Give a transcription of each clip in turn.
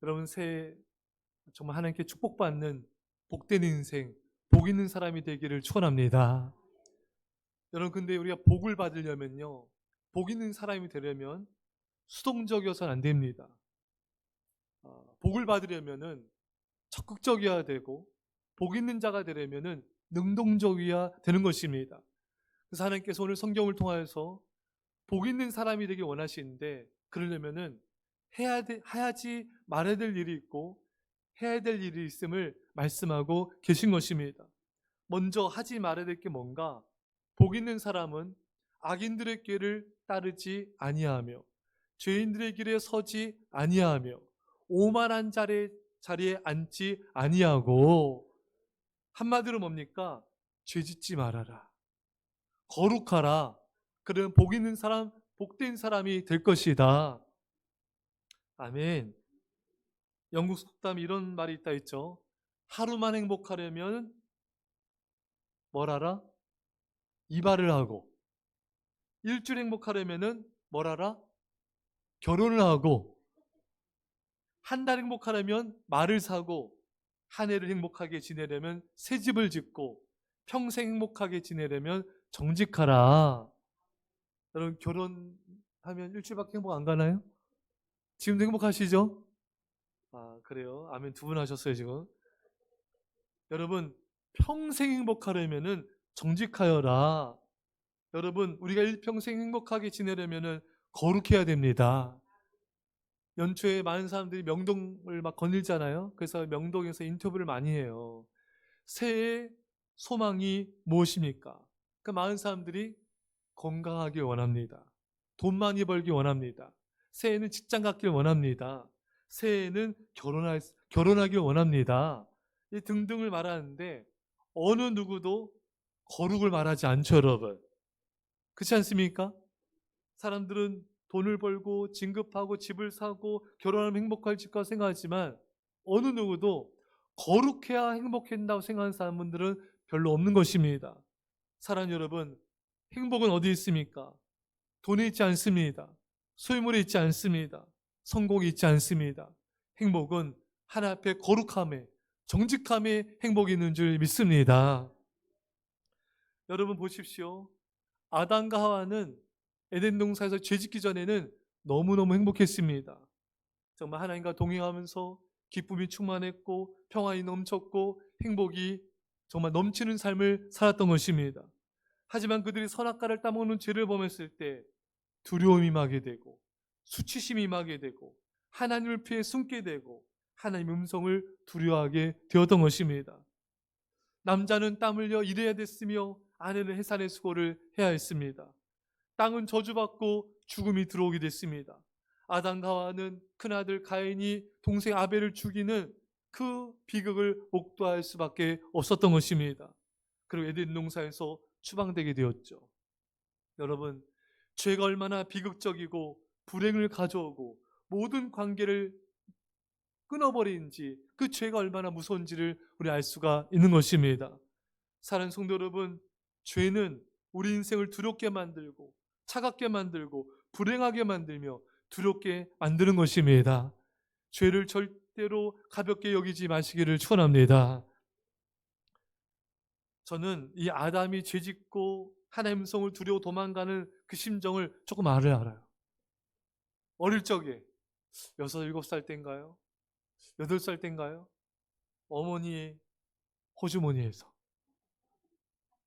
여러분 새해 정말 하나님께 축복받는 복된 인생, 복 있는 사람이 되기를 축원합니다. 여러분 근데 우리가 복을 받으려면요, 복 있는 사람이 되려면 수동적이어서는 안 됩니다. 복을 받으려면은 적극적이어야 되고, 복 있는 자가 되려면은 능동적이어야 되는 것입니다. 그래서 하나님께서 오늘 성경을 통하여서 복 있는 사람이 되길 원하시는데, 그러려면은 해야지 말아야 될 일이 있고 해야 될 일이 있음을 말씀하고 계신 것입니다. 먼저 하지 말아야 될 게 뭔가? 복 있는 사람은 악인들의 길을 따르지 아니하며 죄인들의 길에 서지 아니하며 오만한 자리에 앉지 아니하고, 한마디로 뭡니까? 죄짓지 말아라, 거룩하라. 그런 복 있는 사람, 복된 사람이 될 것이다. 아멘. 영국 속담에 이런 말이 있다 했죠. 하루만 행복하려면 뭘 하라? 이발을 하고, 일주일 행복하려면은 뭘 하라? 결혼을 하고, 한 달 행복하려면 말을 사고, 한 해를 행복하게 지내려면 새 집을 짓고, 평생 행복하게 지내려면 정직하라. 여러분 결혼하면 일주일밖에 행복 안 가나요? 지금도 행복하시죠? 아, 그래요? 아멘. 두 분 하셨어요 지금. 여러분 평생 행복하려면은 정직하여라. 여러분 우리가 일평생 행복하게 지내려면은 거룩해야 됩니다. 연초에 많은 사람들이 명동을 막 거닐잖아요. 그래서 명동에서 인터뷰를 많이 해요. 새해 소망이 무엇입니까? 그 많은 사람들이 건강하길 원합니다. 돈 많이 벌기 원합니다. 새해에는 직장 갖길 원합니다. 새해에는 결혼하길 원합니다. 이 등등을 말하는데 어느 누구도 거룩을 말하지 않죠, 여러분. 그렇지 않습니까? 사람들은 돈을 벌고 진급하고 집을 사고 결혼하면 행복할 것까 생각하지만 어느 누구도 거룩해야 행복한다고 생각하는 사람들은 별로 없는 것입니다. 사랑 여러분, 행복은 어디 있습니까? 돈에 있지 않습니다. 소유물에 있지 않습니다. 성공이 있지 않습니다. 행복은 하나 앞에 거룩함에, 정직함에 행복이 있는 줄 믿습니다. 여러분 보십시오. 아담과 하와는 에덴 동산에서 죄짓기 전에는 너무너무 행복했습니다. 정말 하나님과 동행하면서 기쁨이 충만했고 평안이 넘쳤고 행복이 정말 넘치는 삶을 살았던 것입니다. 하지만 그들이 선악과를 따먹는 죄를 범했을 때 두려움이 임하게 되고 수치심이 임하게 되고 하나님을 피해 숨게 되고 하나님의 음성을 두려워하게 되었던 것입니다. 남자는 땀 흘려 일해야 됐으며 아내는 해산의 수고를 해야 했습니다. 땅은 저주받고 죽음이 들어오게 됐습니다. 아담과 하와는 큰아들 가인이 동생 아벨을 죽이는 그 비극을 목도할 수밖에 없었던 것입니다. 그리고 에덴 동산에서 추방되게 되었죠. 여러분, 죄가 얼마나 비극적이고 불행을 가져오고 모든 관계를 끊어버리는지, 그 죄가 얼마나 무서운지를 우리 알 수가 있는 것입니다. 사랑하는 성도 여러분, 죄는 우리 인생을 두렵게 만들고 차갑게 만들고 불행하게 만들며 두렵게 만드는 것입니다. 죄를 절대로 가볍게 여기지 마시기를 축원합니다. 저는 이 아담이 죄짓고 하나님의 음성을 두려워 도망가는 그 심정을 조금 알아요. 어릴 적에 6, 7살 때인가요? 8살 때인가요? 어머니의 호주머니에서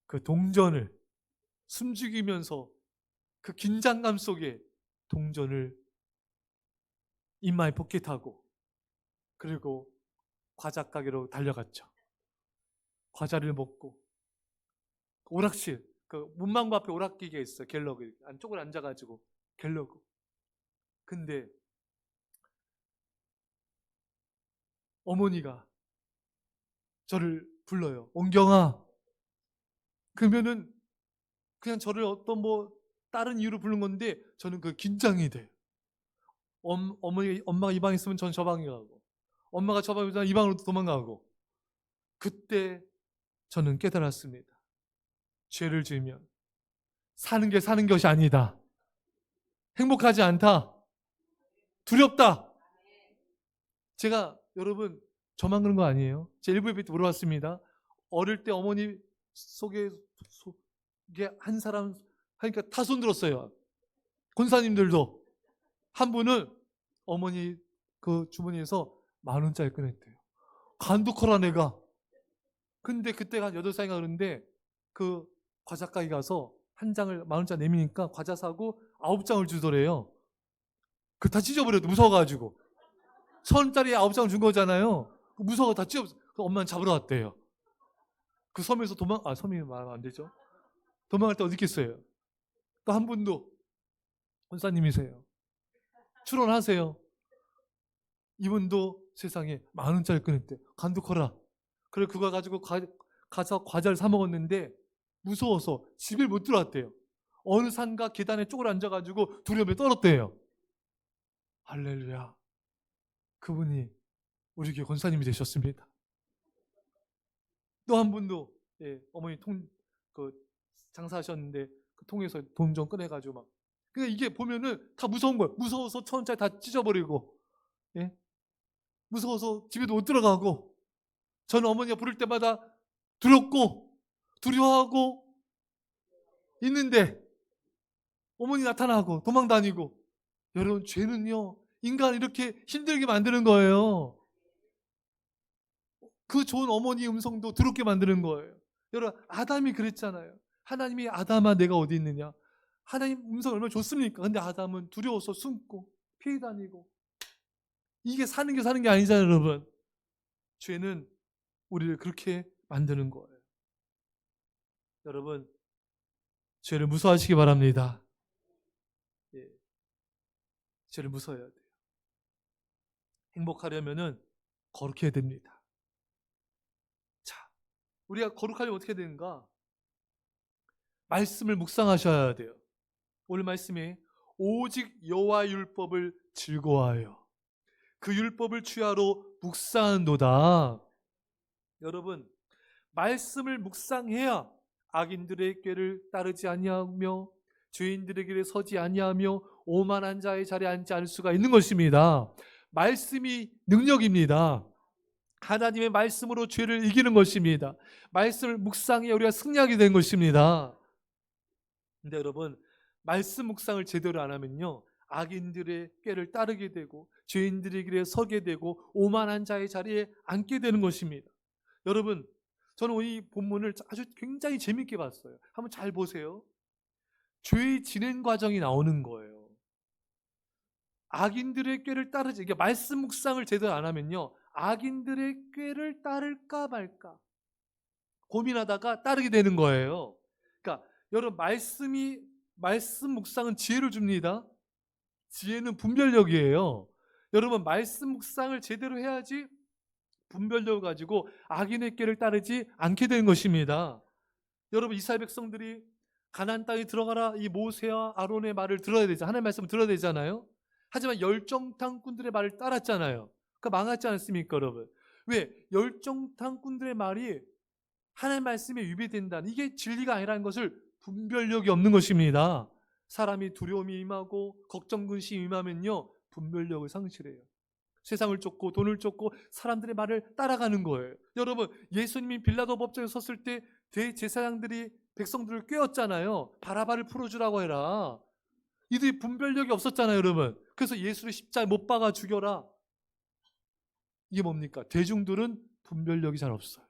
그 동전을 숨죽이면서 그 긴장감 속에 동전을 인마에 포켓하고 그리고 과자 가게로 달려갔죠. 과자를 먹고 오락실, 그 문방구 앞에 오락기계가 있어요. 갤러그 안쪽으로 앉아가지고 갤러그. 근데 어머니가 저를 불러요. 온경아. 그러면은 그냥 저를 어떤 다른 이유로 부른 건데 저는 그 긴장이 돼요. 엄마가 이 방에 있으면 전 저 방에 가고, 엄마가 저 방에 있으면 이 방으로 도망가고. 그때 저는 깨달았습니다. 죄를 지으면 사는 게 사는 것이 아니다. 행복하지 않다. 두렵다. 제가 여러분 저만 그런 거 아니에요. 제 일부 예배 때 물어봤습니다. 어릴 때 어머니 속에 한 사람 하니까 다 손 들었어요. 권사님들도. 한 분은 어머니 그 주머니에서 10,000원짜리 꺼냈대요. 간도 커라 내가. 근데 그때가 한 8살인가 그런데 그 과자 가게 가서 한 장을 10,000원짜리 내미니까 과자 사고 9장을 주더래요. 그 다 찢어버려도 무서워가지고. 1,000원짜리 9장을 준 거잖아요. 무서워 다 찢어. 엄마는 잡으러 왔대요. 그 섬에서 섬이 말하면 안 되죠. 도망갈 때 어디 있겠어요. 또 한 분도 권사님이세요. 출원하세요. 이분도 세상에 10,000원짜리 꺼냈대. 간도 커라. 그래 그거 가지고 가서 과자를 사 먹었는데 무서워서 집에 못 들어왔대요. 어느 산가 계단에 쪼그려 앉아가지고 두려움에 떨었대요. 할렐루야. 그분이 우리 교회 권사님이 되셨습니다. 또 한 분도 어머니 장사하셨는데 그 통에서 돈 좀 꺼내가지고 막. 그러니까 이게 보면은 다 무서운 거예요. 무서워서 1,000원짜리 다 찢어버리고, 무서워서 집에도 못 들어가고. 저는 어머니가 부를 때마다 두렵고 두려워하고 있는데 어머니 나타나고 도망다니고. 여러분 죄는요 인간을 이렇게 힘들게 만드는 거예요. 그 좋은 어머니 음성도 더럽게 만드는 거예요. 여러분 아담이 그랬잖아요. 하나님이 아담아 내가 어디 있느냐. 하나님 음성 얼마나 좋습니까? 근데 아담은 두려워서 숨고 피해 다니고. 이게 사는 게 아니잖아요 여러분. 죄는 우리를 그렇게 만드는 거예요. 여러분 죄를 무서워하시기 바랍니다. 죄를 무서워해야 돼요. 행복하려면은 거룩해야 됩니다. 자, 우리가 거룩하려면 어떻게 되는가? 말씀을 묵상하셔야 돼요. 오늘 말씀에 오직 여호와 율법을 즐거워하여 그 율법을 취하러 묵상한도다. 여러분 말씀을 묵상해야 악인들의 꾀를 따르지 아니하며 죄인들의 길에 서지 아니하며 오만한 자의 자리에 앉지 않을 수가 있는 것입니다. 말씀이 능력입니다. 하나님의 말씀으로 죄를 이기는 것입니다. 말씀을 묵상해 우리가 승리하게 된 것입니다. 근데 여러분 말씀 묵상을 제대로 안 하면요 악인들의 꾀를 따르게 되고 죄인들의 길에 서게 되고 오만한 자의 자리에 앉게 되는 것입니다. 여러분 저는 이 본문을 아주 굉장히 재밌게 봤어요. 한번 잘 보세요. 죄의 진행 과정이 나오는 거예요. 악인들의 꾀를 따르지. 이게 말씀 묵상을 제대로 안 하면요 악인들의 꾀를 따를까 말까 고민하다가 따르게 되는 거예요. 그러니까 여러분 말씀 묵상은 지혜를 줍니다. 지혜는 분별력이에요. 여러분 말씀 묵상을 제대로 해야지 분별력을 가지고 악인의 꾀를 따르지 않게 되는 것입니다. 여러분 이스라엘 백성들이 가나안 땅에 들어가라 이 모세와 아론의 말을 들어야 되죠. 하나님의 말씀을 들어야 되잖아요. 하지만 열정탐꾼들의 말을 따랐잖아요. 그러니까 망하지 않습니까 여러분? 왜? 열정탐꾼들의 말이 하나님의 말씀에 위배된다는 이게 진리가 아니라는 것을 분별력이 없는 것입니다. 사람이 두려움이 임하고 걱정 근심이 임하면요 분별력을 상실해요. 세상을 쫓고 돈을 쫓고 사람들의 말을 따라가는 거예요. 여러분 예수님이 빌라도 법정에 섰을 때 대제사장들이 백성들을 꾀었잖아요. 바라바를 풀어주라고 해라. 이들이 분별력이 없었잖아요 여러분. 그래서 예수를 십자가에 못 박아 죽여라. 이게 뭡니까? 대중들은 분별력이 잘 없어요.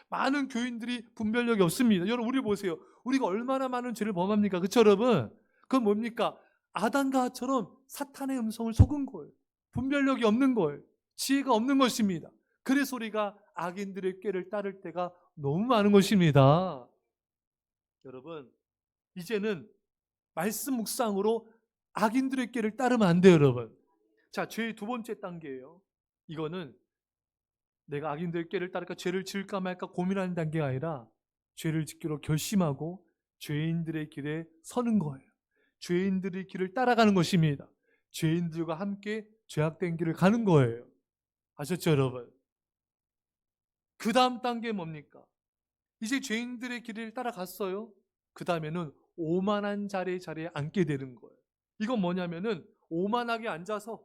많은 교인들이 분별력이 없습니다. 여러분 우리 보세요. 우리가 얼마나 많은 죄를 범합니까? 그렇죠 여러분? 그건 뭡니까? 아담과 하와처럼 사탄의 음성을 속은 거예요. 분별력이 없는 거예요. 지혜가 없는 것입니다. 그래서 우리가 악인들의 꾀를 따를 때가 너무 많은 것입니다. 여러분 이제는 말씀 묵상으로 악인들의 꾀를 따르면 안 돼요 여러분. 자, 죄의 두 번째 단계예요. 이거는 내가 악인들의 꾀를 따를까 죄를 지을까 말까 고민하는 단계가 아니라 죄를 짓기로 결심하고 죄인들의 길에 서는 거예요. 죄인들의 길을 따라가는 것입니다. 죄인들과 함께 죄악된 길을 가는 거예요. 아셨죠 여러분? 그 다음 단계 뭡니까? 이제 죄인들의 길을 따라갔어요. 그 다음에는 오만한 자리에 앉게 되는 거예요. 이건 뭐냐면은 오만하게 앉아서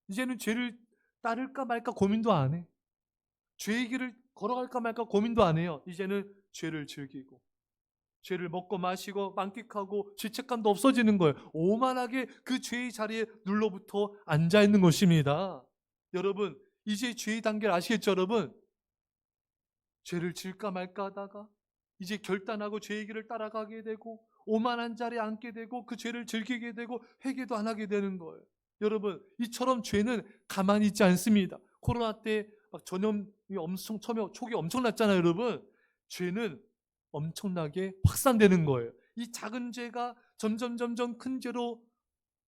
이제는 죄를 따를까 말까 고민도 안 해. 죄의 길을 걸어갈까 말까 고민도 안 해요. 이제는 죄를 즐기고 죄를 먹고 마시고 만끽하고 죄책감도 없어지는 거예요. 오만하게 그 죄의 자리에 눌러붙어 앉아 있는 것입니다. 여러분, 이제 죄의 단계를 아시겠죠, 여러분? 죄를 질까 말까 하다가 이제 결단하고 죄의 길을 따라가게 되고 오만한 자리에 앉게 되고 그 죄를 즐기게 되고 회개도 안 하게 되는 거예요. 여러분, 이처럼 죄는 가만히 있지 않습니다. 코로나 때 막 전염이 초기 엄청났잖아요, 여러분. 죄는 엄청나게 확산되는 거예요. 이 작은 죄가 점점 큰 죄로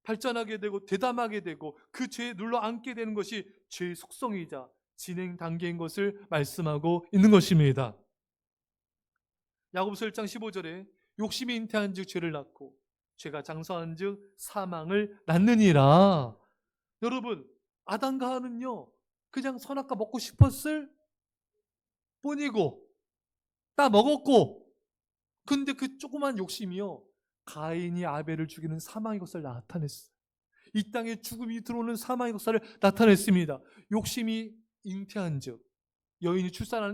발전하게 되고 대담하게 되고 그 죄에 눌러 앉게 되는 것이 죄의 속성이자 진행 단계인 것을 말씀하고 있는 것입니다. 야고보서 1장 15절에 욕심이 잉태한 즉 죄를 낳고 죄가 장성한 즉 사망을 낳느니라. 여러분, 아담과 하와는요 그냥 선악과 먹고 싶었을 뿐이고 다 먹었고, 근데 그 조그만 욕심이요 가인이 아벨을 죽이는 사망의 것을 나타냈어요. 이 땅에 죽음이 들어오는 사망의 역사를 나타냈습니다. 욕심이 잉태한 즉, 여인이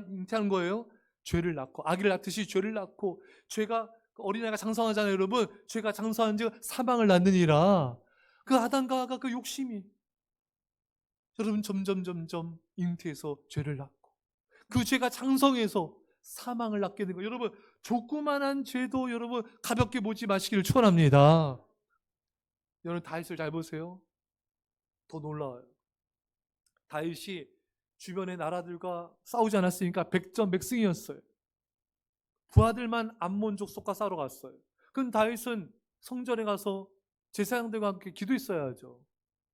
잉태한 거예요. 죄를 낳고, 아기를 낳듯이 죄를 낳고, 죄가, 어린아이가 장성하잖아요, 여러분. 죄가 장성한 즉 사망을 낳느니라. 그 아담과 하와가 그 욕심이 여러분 점점 잉태해서 죄를 낳고, 그 죄가 장성해서 사망을 낳게 된 거예요. 여러분, 조그만한 죄도 여러분 가볍게 보지 마시기를 축원합니다. 여러분, 다윗을 잘 보세요. 더 놀라워요. 다윗이 주변의 나라들과 싸우지 않았으니까 백전백승이었어요. 부하들만 암몬 족속과 싸우러 갔어요. 그럼 다윗은 성전에 가서 제사장들과 함께 기도했어야죠.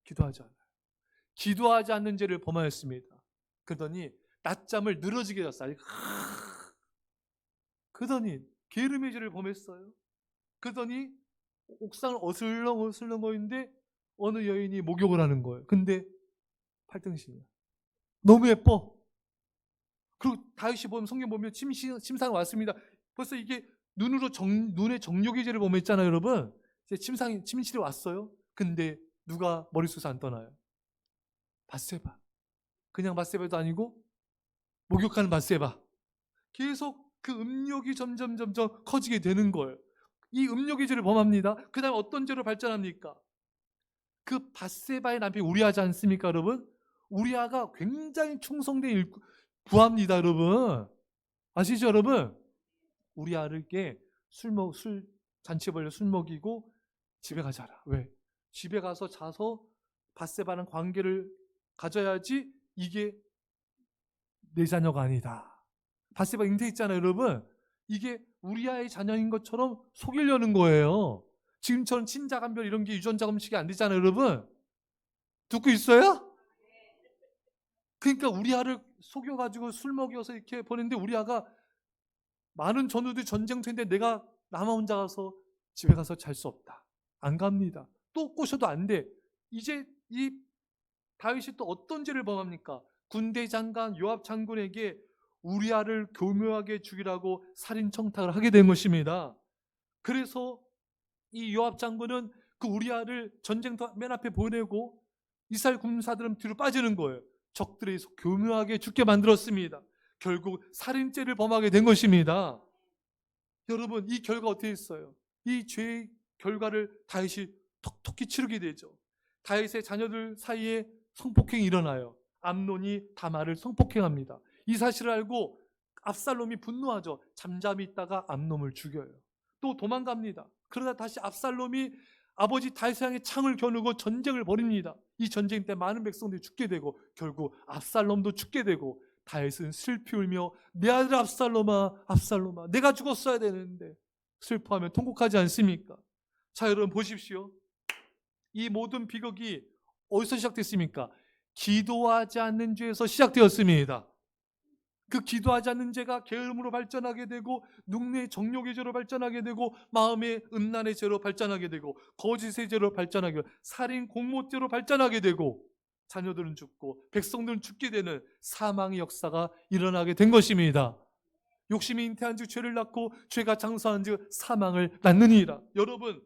기도하지 않아요. 기도하지 않는 죄를 범하였습니다. 그러더니 낮잠을 늘어지게 잤어요. 그러더니 게으름의 죄를 범했어요. 그러더니 옥상을 어슬렁 거리는데 어느 여인이 목욕을 하는 거예요. 근데 팔등신이야. 너무 예뻐. 그리고 다윗이 보면 성경 보면 침상 왔습니다. 벌써 이게 눈의 정욕의 죄를 범했잖아요, 여러분. 이제 침실에 왔어요. 근데 누가 머릿속에서 안 떠나요? 밧세바. 그냥 밧세바도 아니고 목욕하는 밧세바. 계속 그 음욕이 점점 커지게 되는 거예요. 이 음욕의 죄를 범합니다. 그 다음에 어떤 죄로 발전합니까? 그 밧세바의 남편이 우리아지 않습니까, 여러분? 우리아가 굉장히 충성된 부하입니다, 여러분. 아시죠, 여러분? 우리아를 술 잔치 벌려 술 먹이고 집에 가자라. 왜? 집에 가서 자서 밧세바랑 관계를 가져야지 이게 내 자녀가 아니다. 밧세바 잉태했잖아요, 여러분. 이게 우리아의 자녀인 것처럼 속이려는 거예요. 지금처럼 친자간별 이런 게 유전자 검식이 안 되잖아요, 여러분. 듣고 있어요? 그러니까 우리아를 속여가지고 술 먹여서 이렇게 보냈는데 우리아가 많은 전우들이 전쟁터인데 내가 나만 혼자 가서 집에 가서 잘 수 없다. 안 갑니다. 또 꼬셔도 안 돼. 이제 이 다윗이 또 어떤 죄를 범합니까? 군대 장관 요압 장군에게 우리아를 교묘하게 죽이라고 살인 청탁을 하게 된 것입니다. 그래서 이 요압 장군은 그 우리아를 전쟁터 맨 앞에 보내고 이스라엘 군사들은 뒤로 빠지는 거예요. 적들에 의해서 교묘하게 죽게 만들었습니다. 결국 살인죄를 범하게 된 것입니다. 여러분, 이 결과 어떻게 했어요? 이 죄의 결과를 다윗이 톡톡히 치르게 되죠. 다윗의 자녀들 사이에 성폭행이 일어나요. 암논이 다말을 성폭행합니다. 이 사실을 알고 압살롬이 분노하죠. 잠잠히 있다가 암논을 죽여요. 또 도망갑니다. 그러다 다시 압살롬이 아버지 다윗을 향해 창을 겨누고 전쟁을 벌입니다. 이 전쟁 때 많은 백성들이 죽게 되고 결국 압살롬도 죽게 되고 다윗은 슬피 울며 내 아들 압살롬아 압살롬아 내가 죽었어야 되는데 슬퍼하며 통곡하지 않습니까? 자, 여러분 보십시오. 이 모든 비극이 어디서 시작됐습니까? 기도하지 않는 죄에서 시작되었습니다. 그 기도하지 않는 죄가 게으름으로 발전하게 되고 눈의 정욕의 죄로 발전하게 되고 마음의 음란의 죄로 발전하게 되고 거짓의 죄로 발전하게 되고 살인 공모죄로 발전하게 되고 자녀들은 죽고 백성들은 죽게 되는 사망의 역사가 일어나게 된 것입니다. 욕심이 잉태한 즉 죄를 낳고 죄가 장수한 즉 사망을 낳느니라. 여러분,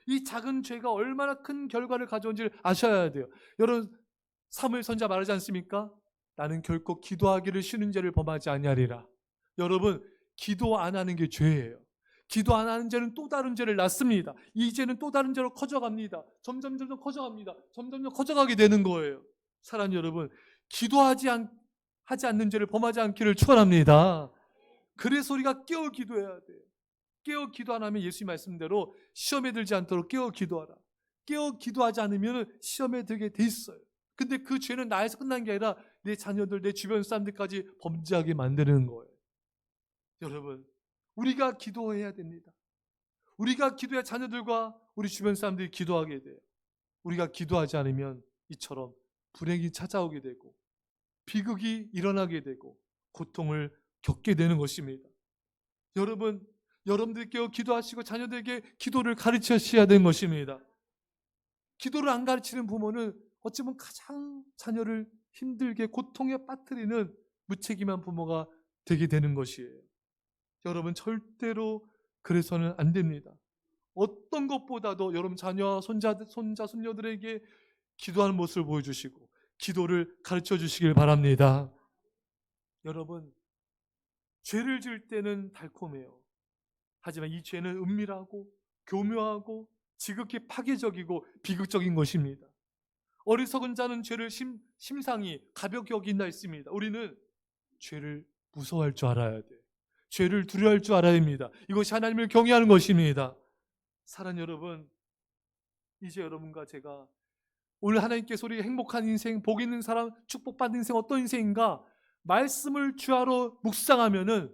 이 작은 죄가 얼마나 큰 결과를 가져온지를 아셔야 돼요. 여러분, 사무엘 선지자 말하지 않습니까? 나는 결코 기도하기를 쉬는 죄를 범하지 아니하리라. 여러분, 기도 안 하는 게 죄예요. 기도 안 하는 죄는 또 다른 죄를 낳습니다. 이 죄는 또 다른 죄로 커져갑니다. 점점 커져갑니다. 점점 커져가게 되는 거예요. 사랑하는 여러분, 하지 않는 죄를 범하지 않기를 축원합니다. 그래서 우리가 깨어 기도해야 돼요. 깨어 기도 안 하면 예수님 말씀대로 시험에 들지 않도록 깨어 기도하라. 깨어 기도하지 않으면 시험에 들게 돼 있어요. 근데 그 죄는 나에서 끝난 게 아니라 내 자녀들, 내 주변 사람들까지 범죄하게 만드는 거예요. 여러분, 우리가 기도해야 됩니다. 우리가 기도해야 자녀들과 우리 주변 사람들이 기도하게 돼요. 우리가 기도하지 않으면 이처럼 불행이 찾아오게 되고 비극이 일어나게 되고 고통을 겪게 되는 것입니다. 여러분, 여러분들께 기도하시고 자녀들에게 기도를 가르치셔야 되는 것입니다. 기도를 안 가르치는 부모는 어찌보면 가장 자녀를 힘들게 고통에 빠뜨리는 무책임한 부모가 되게 되는 것이에요. 여러분, 절대로 그래서는 안 됩니다. 어떤 것보다도 여러분 자녀와 손자, 손녀들에게 기도하는 모습을 보여주시고 기도를 가르쳐 주시길 바랍니다. 여러분, 죄를 지을 때는 달콤해요. 하지만 이 죄는 은밀하고 교묘하고 지극히 파괴적이고 비극적인 것입니다. 어리석은 자는 죄를 심상히 가볍게 여긴다 했습니다. 우리는 죄를 무서워할 줄 알아야 돼요. 죄를 두려워할 줄 알아야 됩니다. 이것이 하나님을 경외하는 것입니다. 사랑하는 여러분, 이제 여러분과 제가 오늘 하나님께서 우리 행복한 인생, 복 있는 사람, 축복받는 인생 어떤 인생인가 말씀을 주야로 묵상하면은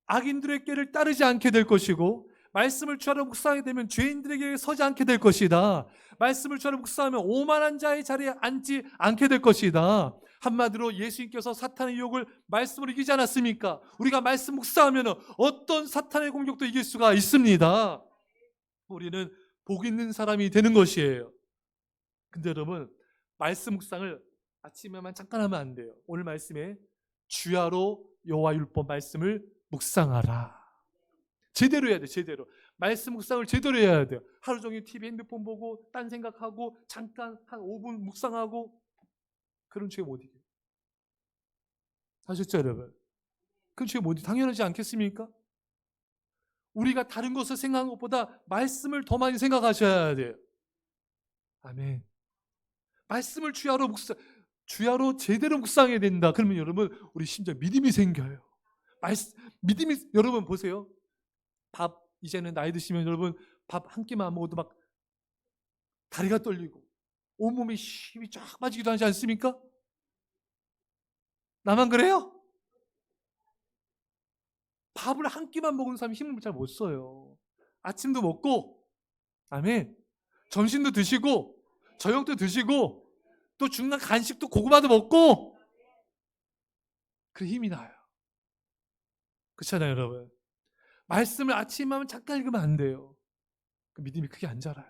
악인들의 길을 따르지 않게 될 것이고, 말씀을 주야로 묵상하게 되면 죄인들에게 서지 않게 될 것이다. 말씀을 주야로 묵상하면 오만한 자의 자리에 앉지 않게 될 것이다. 한마디로 예수님께서 사탄의 유혹을 말씀으로 이기지 않았습니까? 우리가 말씀 묵상하면 어떤 사탄의 공격도 이길 수가 있습니다. 우리는 복 있는 사람이 되는 것이에요. 근데 여러분, 말씀 묵상을 아침에만 잠깐 하면 안 돼요. 오늘 말씀에 주야로 여호와 율법 말씀을 묵상하라. 제대로 해야 돼. 제대로. 말씀 묵상을 제대로 해야 돼요. 하루 종일 TV, 핸드폰 보고 딴 생각하고 잠깐 한 5분 묵상하고 그런 죄 못 이겨요. 아셨죠, 여러분? 그런 죄 못 이겨요. 당연하지 않겠습니까? 우리가 다른 것을 생각하는 것보다 말씀을 더 많이 생각하셔야 돼요. 아멘. 말씀을 주야로 제대로 묵상해야 된다. 그러면 여러분, 우리 심지어 믿음이 생겨요. 믿음이, 여러분 보세요. 밥, 이제는 나이 드시면 여러분 밥 한 끼만 안 먹어도 막 다리가 떨리고 온몸에 힘이 쫙 빠지기도 하지 않습니까? 나만 그래요? 밥을 한 끼만 먹은 사람이 힘을 잘 못 써요. 아침도 먹고, 아멘. 점심도 드시고, 저녁도 드시고, 또 중간 간식도 고구마도 먹고, 그 힘이 나요. 그렇잖아요, 여러분. 말씀을 아침에 하면 잠깐 읽으면 안 돼요. 그 믿음이 크게 안 자라요.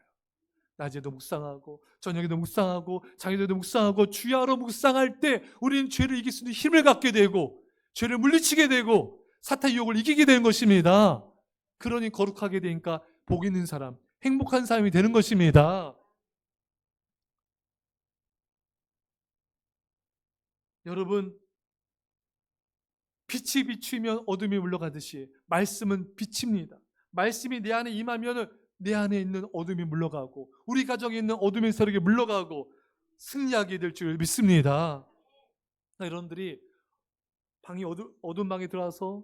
낮에도 묵상하고 저녁에도 묵상하고 장에도 묵상하고 주야로 묵상할 때 우리는 죄를 이길 수 있는 힘을 갖게 되고 죄를 물리치게 되고 사탄의 유혹을 이기게 되는 것입니다. 그러니 거룩하게 되니까 복 있는 사람, 행복한 사람이 되는 것입니다. 여러분, 빛이 비추면 어둠이 물러가듯이 말씀은 빛입니다. 말씀이 내 안에 임하면 내 안에 있는 어둠이 물러가고 우리 가정에 있는 어둠의 세력이 물러가고 승리하게 될 줄 믿습니다. 여러분들이 방이 어두운 방에 들어와서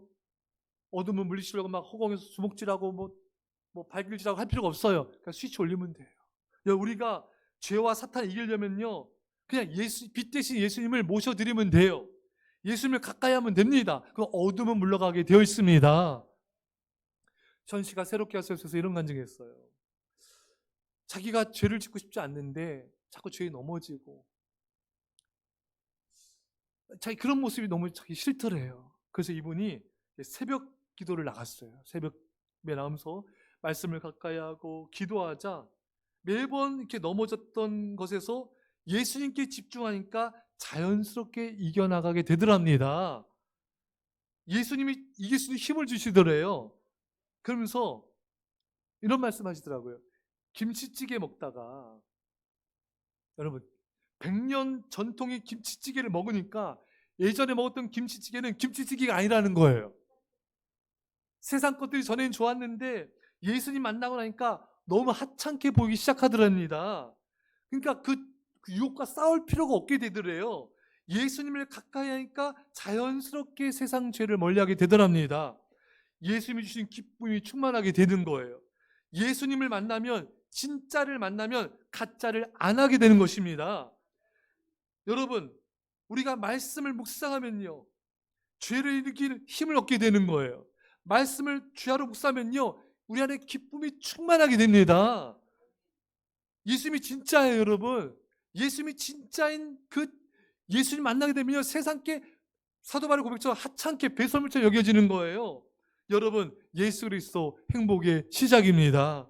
어둠을 물리치려고 막 허공에서 주먹질하고 뭐 발길질하고 할 필요가 없어요. 그냥 스위치 올리면 돼요. 우리가 죄와 사탄을 이기려면요, 그냥 빛 대신 예수님을 모셔드리면 돼요. 예수님을 가까이 하면 됩니다. 그럼 어둠은 물러가게 되어 있습니다. 전 씨가 새롭게 하셔서 이런 간증했어요. 자기가 죄를 짓고 싶지 않는데 자꾸 죄에 넘어지고 자기 그런 모습이 너무 자기 싫더래요. 그래서 이분이 새벽 기도를 나갔어요. 새벽에 나오면서 말씀을 가까이 하고 기도하자 매번 이렇게 넘어졌던 것에서 예수님께 집중하니까 자연스럽게 이겨나가게 되더랍니다. 예수님이 이길 수 있는 힘을 주시더래요. 그러면서 이런 말씀 하시더라고요. 김치찌개 먹다가, 여러분, 100년 전통의 김치찌개를 먹으니까 예전에 먹었던 김치찌개는 김치찌개가 아니라는 거예요. 세상 것들이 전엔 좋았는데 예수님 만나고 나니까 너무 하찮게 보이기 시작하더랍니다. 그러니까 그 유혹과 싸울 필요가 없게 되더래요. 예수님을 가까이 하니까 자연스럽게 세상 죄를 멀리하게 되더랍니다. 예수님이 주신 기쁨이 충만하게 되는 거예요. 예수님을 만나면, 진짜를 만나면 가짜를 안 하게 되는 것입니다. 여러분, 우리가 말씀을 묵상하면요, 죄를 이길 힘을 얻게 되는 거예요. 말씀을 주야로 묵상하면요, 우리 안에 기쁨이 충만하게 됩니다. 예수님이 진짜예요, 여러분. 예수님이 진짜인 그 예수님 만나게 되면요, 세상께 사도 바울 고백처럼 하찮게 배설물처럼 여겨지는 거예요. 여러분, 예수 그리스도 행복의 시작입니다.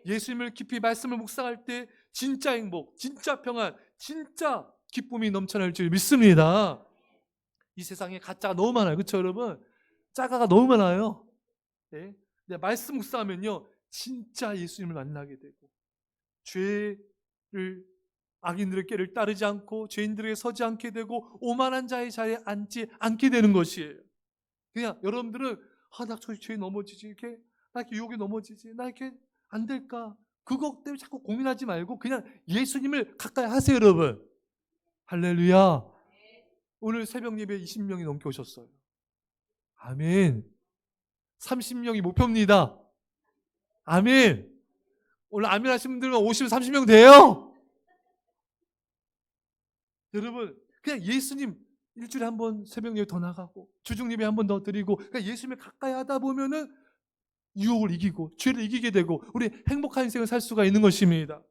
예수님을 깊이 말씀을 묵상할 때 진짜 행복, 진짜 평안, 진짜 기쁨이 넘쳐날 줄 믿습니다. 이 세상에 가짜가 너무 많아요. 그렇죠, 여러분? 짜가가 너무 많아요. 네? 말씀 묵상하면요, 진짜 예수님을 만나게 되고, 죄를, 악인들의 꾀를 따르지 않고 죄인들에게 서지 않게 되고 오만한 자의 자리에 앉지 않게 되는 것이에요. 그냥 여러분들은 나 저 죄에 넘어지지, 이렇게 나 이렇게 유혹에 넘어지지, 나 이렇게 안 될까, 그것 때문에 자꾸 고민하지 말고 그냥 예수님을 가까이 하세요, 여러분. 할렐루야. 오늘 새벽 예배 20명이 넘게 오셨어요. 아멘. 30명이 목표입니다. 아멘. 오늘 아멘 하신 분들은 50, 30명 돼요. 여러분, 그냥 예수님 일주일에 한 번 새벽 예배 더 나가고 주중 예배 한 번 더 드리고, 그러니까 예수님을 가까이 하다 보면은 유혹을 이기고 죄를 이기게 되고 우리 행복한 인생을 살 수가 있는 것입니다.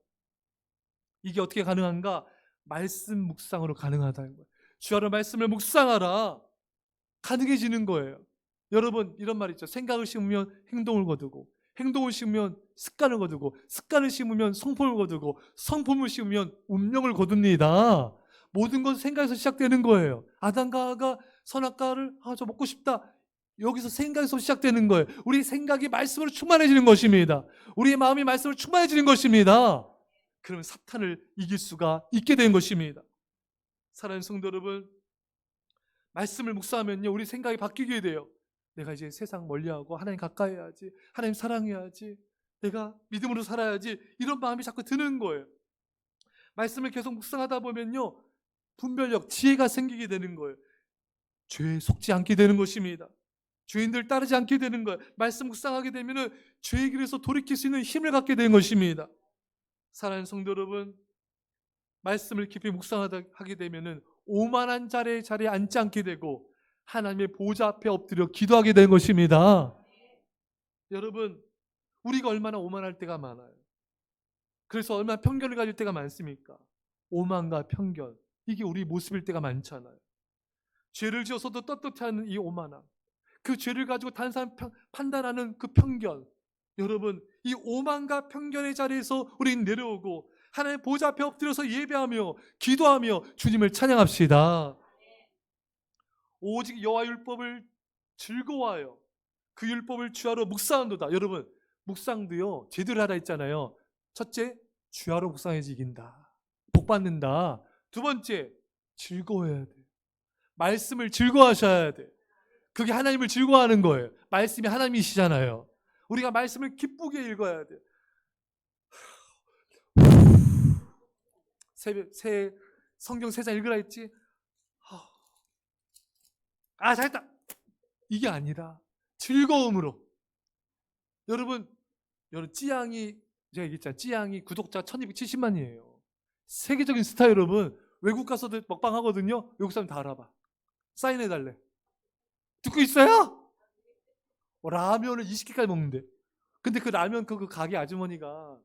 이게 어떻게 가능한가? 말씀 묵상으로 가능하다는 거예요. 주야로 말씀을 묵상하라. 가능해지는 거예요. 여러분, 이런 말 있죠. 생각을 심으면 행동을 거두고, 행동을 심으면 습관을 거두고, 습관을 심으면 성품을 거두고, 성품을 심으면 운명을 거둡니다. 모든 건 생각에서 시작되는 거예요. 아담과 하와가 선악과를 저 먹고 싶다, 여기서 생각에서 시작되는 거예요. 우리 생각이 말씀으로 충만해지는 것입니다. 우리의 마음이 말씀으로 충만해지는 것입니다. 그러면 사탄을 이길 수가 있게 된 것입니다. 사랑하는 성도 여러분, 말씀을 묵상하면요, 우리 생각이 바뀌게 돼요. 내가 이제 세상 멀리하고 하나님 가까이 해야지, 하나님 사랑해야지, 내가 믿음으로 살아야지, 이런 마음이 자꾸 드는 거예요. 말씀을 계속 묵상하다 보면요, 분별력, 지혜가 생기게 되는 거예요. 죄에 속지 않게 되는 것입니다. 죄인들 따르지 않게 되는 거예요. 말씀 묵상하게 되면 죄의 길에서 돌이킬 수 있는 힘을 갖게 되는 것입니다. 사랑하는 성도 여러분, 말씀을 깊이 묵상하게 되면 오만한 자리에 앉지 않게 되고 하나님의 보좌 앞에 엎드려 기도하게 되는 것입니다. 여러분, 우리가 얼마나 오만할 때가 많아요. 그래서 얼마나 편견을 가질 때가 많습니까? 오만과 편견, 이게 우리 모습일 때가 많잖아요. 죄를 지어서도 떳떳해하는 이 오만함, 그 죄를 가지고 다른 사람 판단하는 그 편견. 여러분, 이 오만과 편견의 자리에서 우리는 내려오고 하나님의 보좌 앞에 엎드려서 예배하며 기도하며 주님을 찬양합시다. 오직 여호와 율법을 즐거워하여 그 율법을 주야로 묵상한도다. 여러분, 묵상도요, 제대로 하라 했잖아요. 첫째, 주야로 묵상해야지 이긴다, 복 받는다. 두 번째, 즐거워해야 돼. 말씀을 즐거워하셔야 돼. 그게 하나님을 즐거워하는 거예요. 말씀이 하나님이시잖아요. 우리가 말씀을 기쁘게 읽어야 돼. 새 성경 3장 읽으라 했지? 잘했다, 이게 아니라 즐거움으로. 여러분 찌양이, 제가 얘기했잖아요. 찌양이 구독자 1270만이에요. 세계적인 스타. 여러분, 외국 가서도 먹방 하거든요. 외국 사람 다 알아봐. 사인해달래. 듣고 있어요? 라면을 20개까지 먹는데. 근데 그 라면 그 가게 아주머니가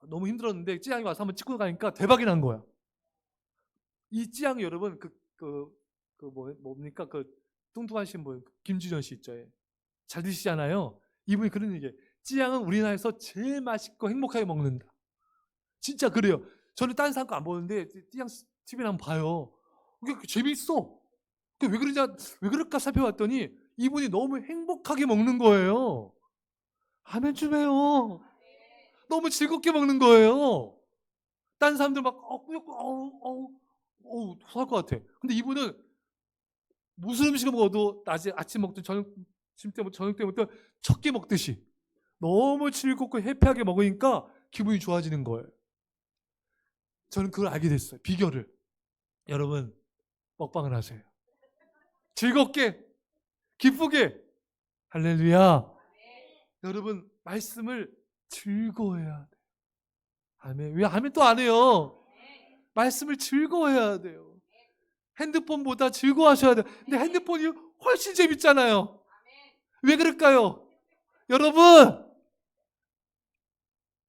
너무 힘들었는데 찌양이 와서 한번 찍고 가니까 대박이 난 거야. 이 찌양이, 여러분, 뭡니까? 그 뚱뚱하신 분, 김주전 씨 있죠. 잘 드시잖아요. 이분이 그런 얘기예요. 찌양은 우리나라에서 제일 맛있고 행복하게 먹는다. 진짜 그래요. 저는 다른 사람 거 안 보는데 찌양 TV를 한번 봐요. 그게 재밌어. 왜 그럴까 살펴봤더니 이분이 너무 행복하게 먹는 거예요. 아멘 좀 해요. 너무 즐겁게 먹는 거예요. 딴 사람들 막 꾸역꾸역 토할 것 같아. 근데 이분은 무슨 음식을 먹어도 낮에 아침 먹든 저녁 때부터 첫 끼 먹듯이 너무 즐겁고 해피하게 먹으니까 기분이 좋아지는 거예요. 저는 그걸 알게 됐어요. 비결을. 여러분, 먹방을 하세요. 즐겁게, 기쁘게. 할렐루야. 여러분, 말씀을 즐거워해야 돼요. 아멘. 왜 아멘 또 안 해요? 말씀을 즐거워해야 돼요. 핸드폰보다 즐거워하셔야 돼요. 근데 핸드폰이 훨씬 재밌잖아요. 왜 그럴까요? 여러분,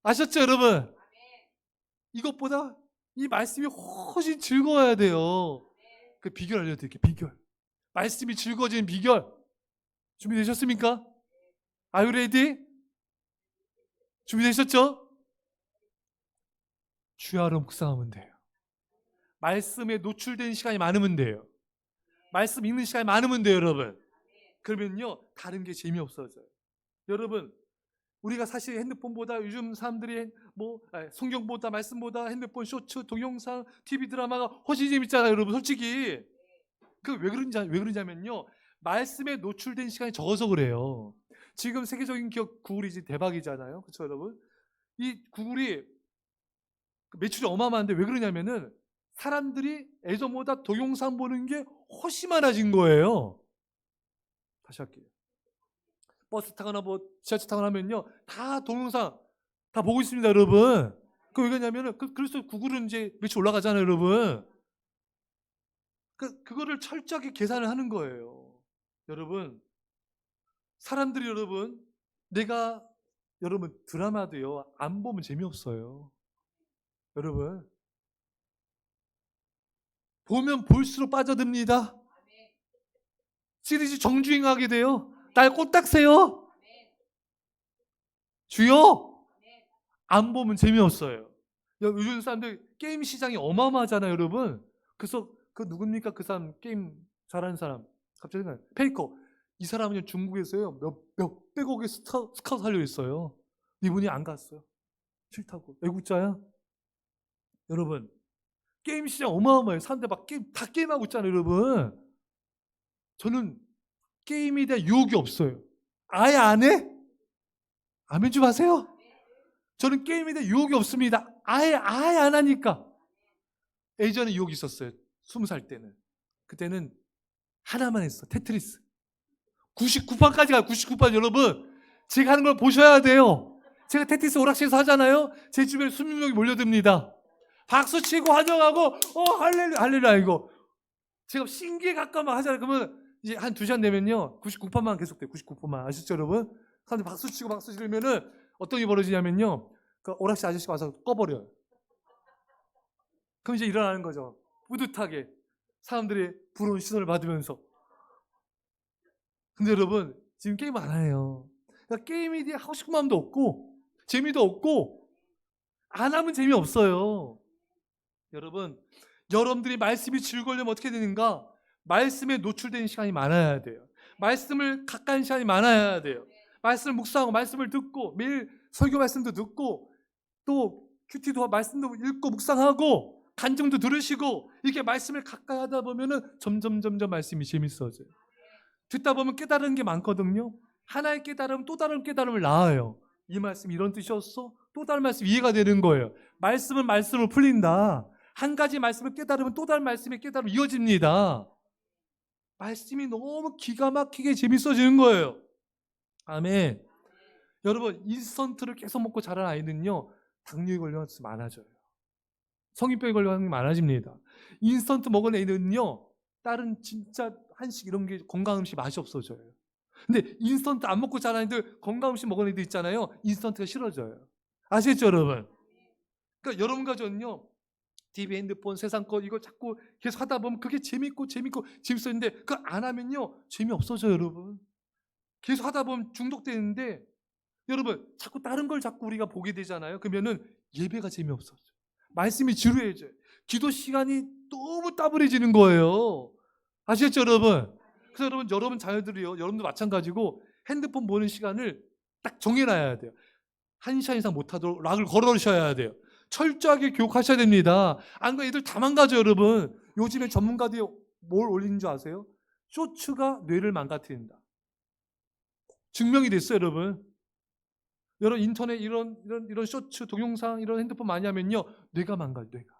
아셨죠, 여러분? 이것보다 이 말씀이 훨씬 즐거워야 돼요. 그 비결 알려드릴게요. 비결. 말씀이 즐거워지는 비결. 준비되셨습니까? Are you ready? 준비되셨죠? 주야로 묵상하면 돼요. 말씀에 노출된 시간이 많으면 돼요. 말씀 읽는 시간이 많으면 돼요, 여러분. 그러면요, 다른 게 재미없어져요. 여러분, 우리가 사실 핸드폰보다 요즘 사람들이 성경보다 말씀보다 핸드폰 쇼츠, 동영상, TV 드라마가 훨씬 재밌잖아요, 여러분. 솔직히 그 왜 그러냐면요, 말씀에 노출된 시간이 적어서 그래요. 지금 세계적인 기업 구글이 이제 대박이잖아요, 그렇죠, 여러분? 이 구글이 매출이 어마어마한데 왜 그러냐면은 사람들이 예전보다 동영상 보는 게 훨씬 많아진 거예요. 다시 할게요. 버스 타거나 지하철 타거나 하면요, 다 동영상 다 보고 있습니다, 여러분. 그 왜 그러냐면은 그래서 구글은 이제 매출 올라가잖아요, 여러분. 그거를 철저하게 계산을 하는 거예요. 여러분, 사람들이 여러분 드라마도요, 안 보면 재미없어요. 여러분, 보면 볼수록 빠져듭니다. 시리즈 정주행하게 돼요. 날 꼬딱새요. 주여, 안 보면 재미없어요. 요즘 사람들 게임 시장이 어마어마하잖아요, 여러분. 그래서 그 누굽니까? 그 사람 게임 잘하는 사람. 갑자기 생각나요. 페이커. 이 사람은 중국에서요, 몇백억의 스카우트 하려 했어요. 이분이 안 갔어요. 싫다고. 애국자야? 여러분, 게임 시장 어마어마해요. 사람들 막 다 게임하고 있잖아요, 여러분. 저는 게임에 대한 유혹이 없어요. 아예 안 해? 아멘 좀 하세요. 저는 게임에 대한 유혹이 없습니다. 아예 안 하니까. 예전에 유혹이 있었어요. 20살 때는. 그때는 하나만 했어. 테트리스. 99판까지 가요. 99판. 여러분, 제가 하는 걸 보셔야 돼요. 제가 테트리스 오락실에서 하잖아요. 제 주변에 20명이 몰려듭니다. 박수치고 환영하고 할렐루야 이거. 제가 신기에 가까운 하잖아요. 그러면 이제 한 2시간 되면요, 99판만 계속돼요. 99판만. 아시죠, 여러분? 사람들 박수 치면은 어떤 게 벌어지냐면요, 그 오락실 아저씨가 와서 꺼버려요. 그럼 이제 일어나는 거죠. 뿌듯하게 사람들이 부러운 시선을 받으면서. 근데 여러분, 지금 게임 안 해요. 그러니까 게임에 대해 하고 싶은 마음도 없고 재미도 없고 안 하면 재미없어요. 여러분들이 말씀이 즐거우려면 어떻게 되는가? 말씀에 노출되는 시간이 많아야 돼요. 말씀을 가까이 시간이 많아야 돼요. 말씀을 묵상하고 말씀을 듣고 매일 설교 말씀도 듣고 또 큐티도 말씀도 읽고 묵상하고 간증도 들으시고 이렇게 말씀을 가까이 하다 보면은 점점 말씀이 재밌어져요. 듣다 보면 깨달은 게 많거든요. 하나의 깨달음 또 다른 깨달음을 낳아요. 이 말씀 이런 뜻이었어? 또 다른 말씀 이해가 되는 거예요. 말씀은 말씀으로 풀린다. 한 가지 말씀을 깨달으면 또 다른 말씀의 깨달음이 이어집니다. 말씀이 너무 기가 막히게 재밌어지는 거예요. 아멘. 여러분, 인스턴트를 계속 먹고 자란 아이는요, 당뇨에 걸려서 많아져요. 성인병에 걸려서 많아집니다. 인스턴트 먹은 애는요, 다른 진짜 한식 이런 게 건강 음식 맛이 없어져요. 근데 인스턴트 안 먹고 자란 애들, 건강 음식 먹은 애들 있잖아요. 인스턴트가 싫어져요. 아시겠죠, 여러분? 그러니까 여러분과 저는요, TV, 핸드폰, 세상 것 이거 자꾸 계속 하다 보면 그게 재밌고 재밌었는데 그거 안 하면요, 재미없어져요, 여러분. 계속 하다 보면 중독되는데 여러분, 자꾸 다른 걸 자꾸 우리가 보게 되잖아요. 그러면은 예배가 재미없어져요. 말씀이 지루해져요. 기도 시간이 너무 따분해지는 거예요. 아시겠죠, 여러분? 그래서 여러분 자녀들이요, 여러분도 마찬가지고 핸드폰 보는 시간을 딱 정해놔야 돼요. 1시간 이상 못하도록 락을 걸어놓으셔야 돼요. 철저하게 교육하셔야 됩니다. 안 그러면 애들 다 망가져요, 여러분. 요즘에 전문가들이 뭘 올리는 줄 아세요? 쇼츠가 뇌를 망가뜨린다. 증명이 됐어요, 여러분. 여러분 인터넷 이런 쇼츠, 동영상, 이런 핸드폰 많이 하면요, 뇌가 망가져, 뇌가.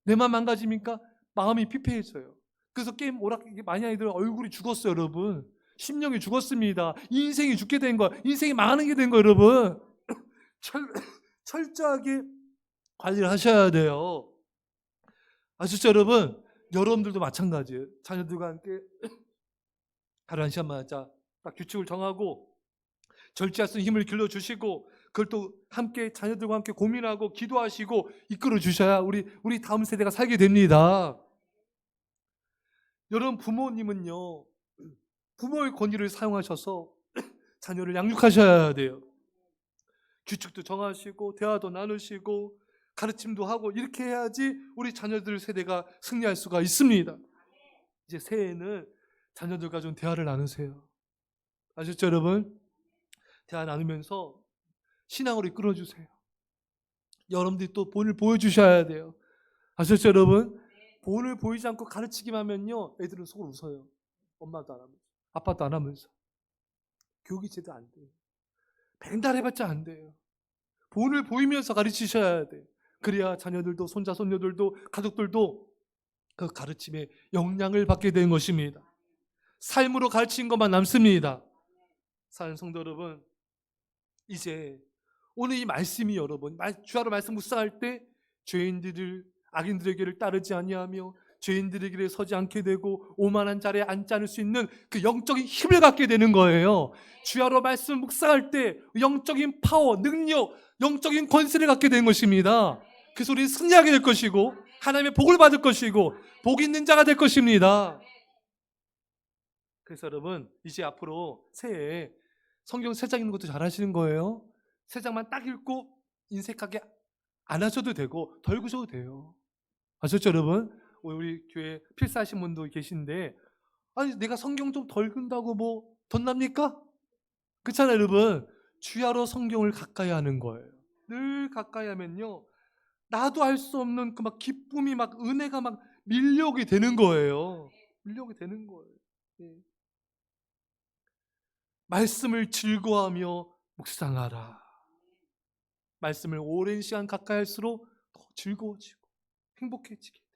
뇌만 망가지니까 마음이 피폐해져요. 그래서 게임 오락기 많이 하는 애들 얼굴이 죽었어요, 여러분. 심령이 죽었습니다. 인생이 죽게 된 거야. 인생이 망하는 게 된 거예요, 여러분. 철저하게 관리를 하셔야 돼요. 아시죠, 여러분? 여러분들도 마찬가지예요. 자녀들과 함께 하루 한 시간만 딱 규칙을 정하고 절제할 수 있는 힘을 길러주시고, 그걸 또 함께 자녀들과 함께 고민하고 기도하시고 이끌어 주셔야 우리 다음 세대가 살게 됩니다. 여러분, 부모님은요, 부모의 권위를 사용하셔서 자녀를 양육하셔야 돼요. 규칙도 정하시고 대화도 나누시고 가르침도 하고, 이렇게 해야지 우리 자녀들 세대가 승리할 수가 있습니다. 이제 새해에는 자녀들과 좀 대화를 나누세요. 아셨죠, 여러분? 대화 나누면서 신앙으로 이끌어주세요. 여러분들이 또 본을 보여주셔야 돼요. 아셨죠, 여러분? 본을 보이지 않고 가르치기만 하면요, 애들은 속으로 웃어요. 엄마도 안 하면서, 아빠도 안 하면서. 교육이 제대로 안 돼요. 맨날 해봤자 안 돼요. 본을 보이면서 가르치셔야 돼요. 그래야 자녀들도, 손자, 손녀들도, 가족들도 그 가르침에 영향을 받게 되는 것입니다. 삶으로 가르친 것만 남습니다. 사랑하는 성도 여러분, 이제 오늘 이 말씀이 여러분, 주야로 말씀 묵상할 때 죄인들을, 악인들의 길을 따르지 아니하며 죄인들의 길에 서지 않게 되고 오만한 자리에 앉지 않을 수 있는 그 영적인 힘을 갖게 되는 거예요. 주야로 말씀 묵상할 때 영적인 파워, 능력, 영적인 권세를 갖게 되는 것입니다. 그래서 우리는 승리하게 될 것이고 하나님의 복을 받을 것이고 복 있는 자가 될 것입니다. 그래서 여러분, 이제 앞으로 새해에 성경 3장 읽는 것도 잘 하시는 거예요. 3장만 딱 읽고 인색하게 안 하셔도 되고 덜 구셔도 돼요. 아셨죠, 여러분? 우리 교회 필사하신 분도 계신데, 아니 내가 성경 좀 덜 긋는다고 뭐 덧납니까? 그렇잖아요, 여러분. 주야로 성경을 가까이 하는 거예요. 늘 가까이 하면요, 나도 알 수 없는 그 막 기쁨이, 막 은혜가 막 밀려오게 되는 거예요. 밀려오게 되는 거예요. 예. 말씀을 즐거워하며 묵상하라. 말씀을 오랜 시간 가까이 할수록 더 즐거워지고 행복해지게 돼요.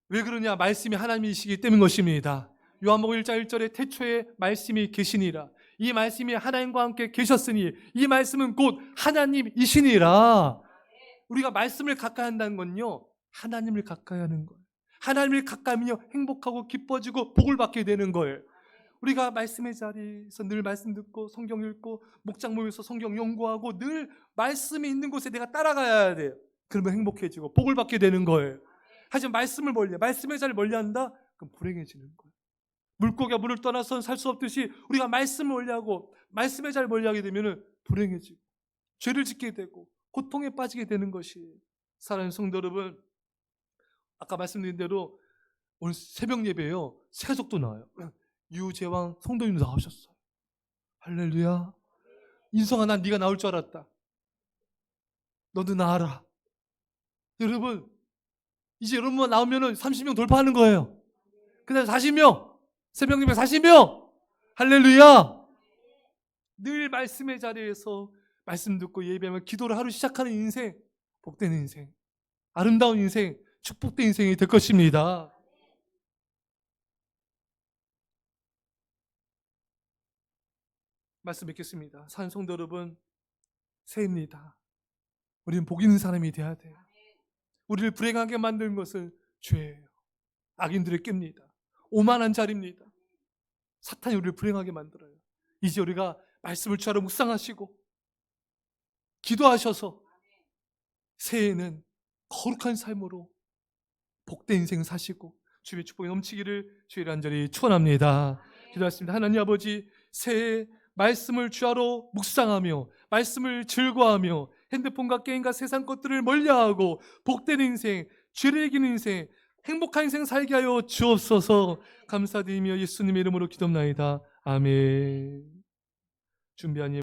왜 그러냐? 말씀이 하나님이시기 때문인 것입니다. 요한복음 1장 1절에 태초에 말씀이 계시니라. 이 말씀이 하나님과 함께 계셨으니 이 말씀은 곧 하나님이시니라. 우리가 말씀을 가까이 한다는 건요, 하나님을 가까이 하는 거예요. 하나님을 가까이 하면요, 행복하고 기뻐지고 복을 받게 되는 거예요. 우리가 말씀의 자리에서 늘 말씀 듣고 성경 읽고 목장 모여서 성경 연구하고 늘 말씀이 있는 곳에 내가 따라가야 돼요. 그러면 행복해지고 복을 받게 되는 거예요. 하지만 말씀을 말씀의 자리를 멀리한다? 그럼 불행해지는 거예요. 물고기가 물을 떠나서는 살 수 없듯이 우리가 말씀을 멀리하고 말씀의 자리를 멀리하게 되면 불행해지고 죄를 짓게 되고 고통에 빠지게 되는 것이. 사랑하는 성도 여러분, 아까 말씀드린 대로 오늘 새벽 예배에요, 새 가족도 나와요. 유재왕 성도님도 나오셨어요. 할렐루야. 인성아, 난 네가 나올 줄 알았다. 너도 나와라. 여러분, 이제 여러분만 나오면 30명 돌파하는 거예요. 그다음 40명, 새벽 예배 40명. 할렐루야. 늘 말씀의 자리에서 말씀 듣고 예배하며 기도를 하루 시작하는 인생, 복된 인생, 아름다운 인생, 축복된 인생이 될 것입니다. 말씀 뵙겠습니다. 사랑하는 성도 여러분, 새해입니다. 우리는 복 있는 사람이 되어야 돼요. 우리를 불행하게 만든 것은 죄예요. 악인들의 꾀입니다. 오만한 자리입니다. 사탄이 우리를 불행하게 만들어요. 이제 우리가 말씀을 주하러 묵상하시고 기도하셔서 새해에는 거룩한 삶으로 복된 인생 사시고 주의 축복이 넘치기를 주의 간절히 축원합니다. 기도하겠습니다. 하나님 아버지, 새해 말씀을 주하러 묵상하며 말씀을 즐거워하며 핸드폰과 게임과 세상 것들을 멀리하고 복된 인생, 죄를 이기는 인생, 행복한 인생 살게 하여 주옵소서. 감사드리며 예수님의 이름으로 기도합나이다. 아멘. 준비한